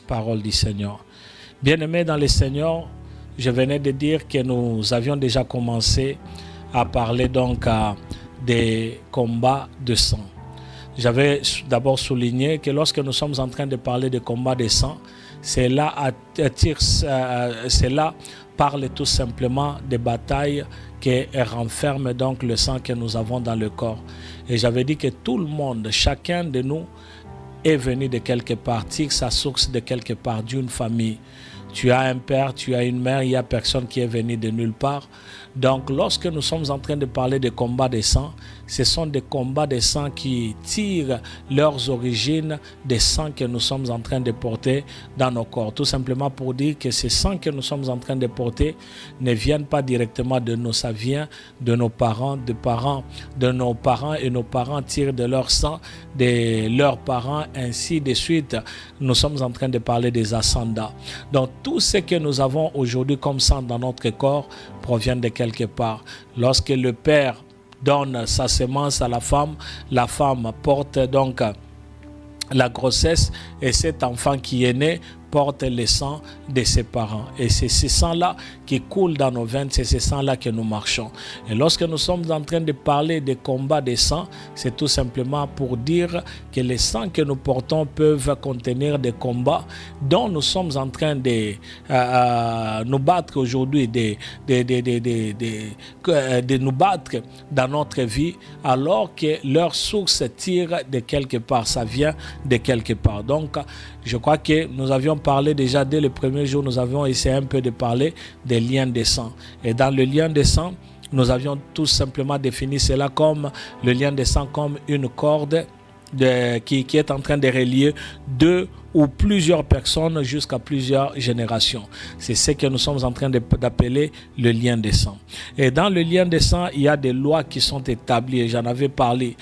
Parole du Seigneur. Bien-aimés dans le Seigneur, je venais de dire que nous avions déjà commencé à parler donc des combats de sang. J'avais d'abord souligné que lorsque nous sommes en train de parler de combats de sang, cela parle tout simplement des batailles qui renferment donc le sang que nous avons dans le corps. Et j'avais dit que tout le monde, chacun de nous est venu de quelque part, tire sa source de quelque part, d'une famille. Tu as un père, tu as une mère, il n'y a personne qui est venu de nulle part. Donc, lorsque nous sommes en train de parler de combats de sang, ce sont des combats de sang qui tirent leurs origines des sangs que nous sommes en train de porter dans nos corps. Tout simplement pour dire que ces sangs que nous sommes en train de porter ne viennent pas directement de nous, ça vient de nos parents, de nos parents, et nos parents tirent de leur sang, de leurs parents, ainsi de suite. Nous sommes en train de parler des ascendants. Donc, tout ce que nous avons aujourd'hui comme sang dans notre corps provient de quelque part. Lorsque le père donne sa semence à la femme porte donc la grossesse, et cet enfant qui est né porte le sang de ses parents. Et c'est ce sang-là qui coule dans nos veines, c'est ce sang-là que nous marchons. Et lorsque nous sommes en train de parler des combats des sangs, c'est tout simplement pour dire que les sangs que nous portons peuvent contenir des combats dont nous sommes en train de nous battre aujourd'hui, de nous battre dans notre vie, alors que leur source tire de quelque part, ça vient de quelque part. Donc, je crois que nous avions parlé déjà dès le premier jour, nous avions essayé un peu de parler des liens de sang. Et dans le lien de sang, nous avions tout simplement défini cela comme le lien de sang comme une corde qui est en train de relier deux ou plusieurs personnes jusqu'à plusieurs générations. C'est ce que nous sommes en train d'appeler le lien de sang. Et dans le lien de sang, il y a des lois qui sont établies. J'en avais parlé